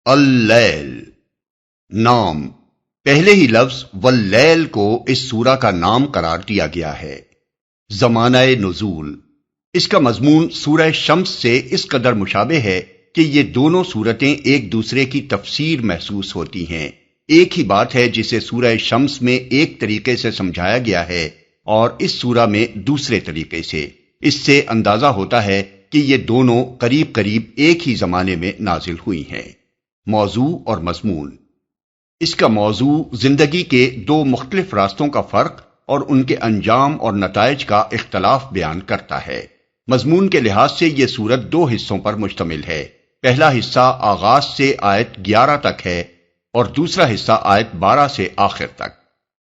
اللیل نام، پہلے ہی لفظ واللیل کو اس سورہ کا نام قرار دیا گیا ہے۔ زمانہ نزول، اس کا مضمون سورہ شمس سے اس قدر مشابہ ہے کہ یہ دونوں سورتیں ایک دوسرے کی تفسیر محسوس ہوتی ہیں۔ ایک ہی بات ہے جسے سورہ شمس میں ایک طریقے سے سمجھایا گیا ہے اور اس سورہ میں دوسرے طریقے سے۔ اس سے اندازہ ہوتا ہے کہ یہ دونوں قریب قریب ایک ہی زمانے میں نازل ہوئی ہیں۔ موضوع اور مضمون، اس کا موضوع زندگی کے دو مختلف راستوں کا فرق اور ان کے انجام اور نتائج کا اختلاف بیان کرتا ہے۔ مضمون کے لحاظ سے یہ سورت دو حصوں پر مشتمل ہے۔ پہلا حصہ آغاز سے آیت 11 تک ہے اور دوسرا حصہ آیت 12 سے آخر تک۔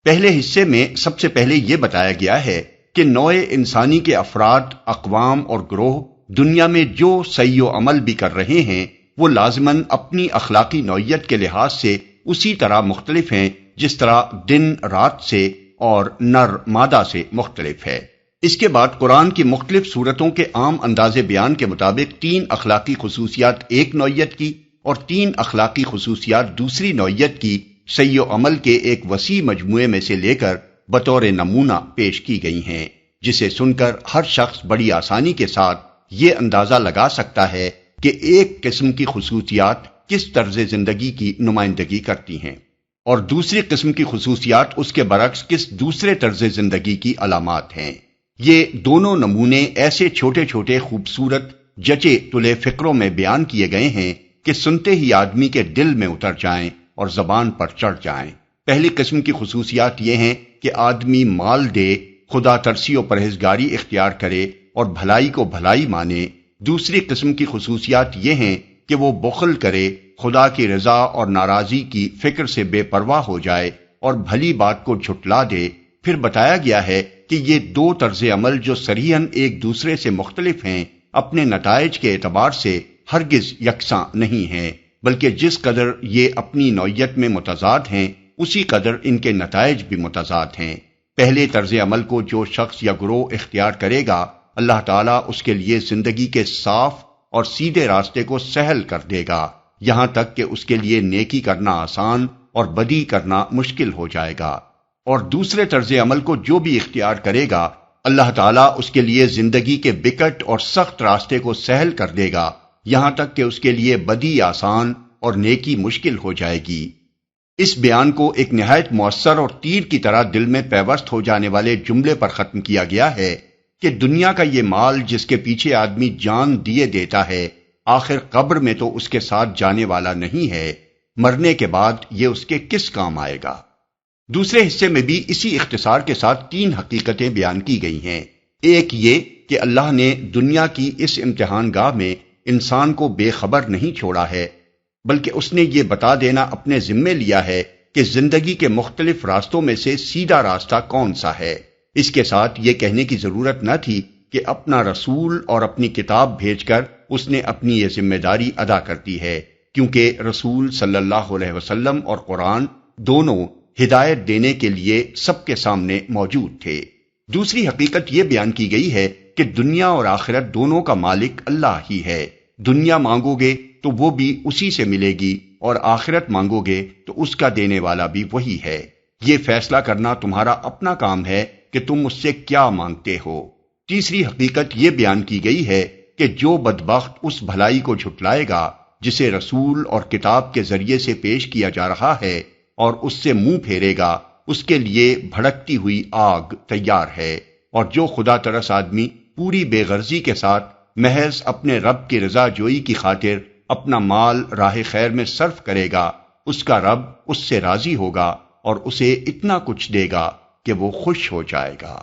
پہلے حصے میں سب سے پہلے یہ بتایا گیا ہے کہ نوع انسانی کے افراد، اقوام اور گروہ دنیا میں جو سعی و عمل بھی کر رہے ہیں وہ لازماً اپنی اخلاقی نوعیت کے لحاظ سے اسی طرح مختلف ہیں جس طرح دن رات سے اور نر مادہ سے مختلف ہے۔ اس کے بعد قرآن کی مختلف صورتوں کے عام انداز بیان کے مطابق 3 اخلاقی خصوصیات ایک نوعیت کی اور 3 اخلاقی خصوصیات دوسری نوعیت کی سعی و عمل کے ایک وسیع مجموعے میں سے لے کر بطور نمونہ پیش کی گئی ہیں، جسے سن کر ہر شخص بڑی آسانی کے ساتھ یہ اندازہ لگا سکتا ہے کہ ایک قسم کی خصوصیات کس طرز زندگی کی نمائندگی کرتی ہیں اور دوسری قسم کی خصوصیات اس کے برعکس کس دوسرے طرز زندگی کی علامات ہیں۔ یہ دونوں نمونے ایسے چھوٹے چھوٹے خوبصورت جچے تلے فقروں میں بیان کیے گئے ہیں کہ سنتے ہی آدمی کے دل میں اتر جائیں اور زبان پر چڑھ جائیں۔ پہلی قسم کی خصوصیات یہ ہیں کہ آدمی مال دے، خدا ترسی و پرہیزگاری اختیار کرے اور بھلائی کو بھلائی مانے۔ دوسری قسم کی خصوصیات یہ ہیں کہ وہ بخل کرے، خدا کی رضا اور ناراضی کی فکر سے بے پرواہ ہو جائے اور بھلی بات کو جھٹلا دے۔ پھر بتایا گیا ہے کہ یہ دو طرز عمل جو صریحاً ایک دوسرے سے مختلف ہیں، اپنے نتائج کے اعتبار سے ہرگز یکساں نہیں ہیں، بلکہ جس قدر یہ اپنی نوعیت میں متضاد ہیں اسی قدر ان کے نتائج بھی متضاد ہیں۔ پہلے طرز عمل کو جو شخص یا گروہ اختیار کرے گا، اللہ تعالیٰ اس کے لیے زندگی کے صاف اور سیدھے راستے کو سہل کر دے گا، یہاں تک کہ اس کے لیے نیکی کرنا آسان اور بدی کرنا مشکل ہو جائے گا۔ اور دوسرے طرز عمل کو جو بھی اختیار کرے گا، اللہ تعالیٰ اس کے لیے زندگی کے بکٹ اور سخت راستے کو سہل کر دے گا، یہاں تک کہ اس کے لیے بدی آسان اور نیکی مشکل ہو جائے گی۔ اس بیان کو ایک نہایت مؤثر اور تیر کی طرح دل میں پیوست ہو جانے والے جملے پر ختم کیا گیا ہے کہ دنیا کا یہ مال جس کے پیچھے آدمی جان دیے دیتا ہے، آخر قبر میں تو اس کے ساتھ جانے والا نہیں ہے، مرنے کے بعد یہ اس کے کس کام آئے گا۔ دوسرے حصے میں بھی اسی اختصار کے ساتھ 3 حقیقتیں بیان کی گئی ہیں۔ ایک یہ کہ اللہ نے دنیا کی اس امتحان گاہ میں انسان کو بے خبر نہیں چھوڑا ہے، بلکہ اس نے یہ بتا دینا اپنے ذمے لیا ہے کہ زندگی کے مختلف راستوں میں سے سیدھا راستہ کون سا ہے۔ اس کے ساتھ یہ کہنے کی ضرورت نہ تھی کہ اپنا رسول اور اپنی کتاب بھیج کر اس نے اپنی یہ ذمہ داری ادا کر دی ہے، کیونکہ رسول صلی اللہ علیہ وسلم اور قرآن دونوں ہدایت دینے کے لیے سب کے سامنے موجود تھے۔ دوسری حقیقت یہ بیان کی گئی ہے کہ دنیا اور آخرت دونوں کا مالک اللہ ہی ہے۔ دنیا مانگو گے تو وہ بھی اسی سے ملے گی اور آخرت مانگو گے تو اس کا دینے والا بھی وہی ہے۔ یہ فیصلہ کرنا تمہارا اپنا کام ہے کہ تم اس سے کیا مانگتے ہو۔ تیسری حقیقت یہ بیان کی گئی ہے کہ جو بدبخت اس بھلائی کو جھٹلائے گا جسے رسول اور کتاب کے ذریعے سے پیش کیا جا رہا ہے اور اس سے منہ پھیرے گا، اس کے لیے بھڑکتی ہوئی آگ تیار ہے، اور جو خدا ترس آدمی پوری بے غرضی کے ساتھ محض اپنے رب کی رضا جوئی کی خاطر اپنا مال راہ خیر میں صرف کرے گا، اس کا رب اس سے راضی ہوگا اور اسے اتنا کچھ دے گا کہ وہ خوش ہو جائے گا۔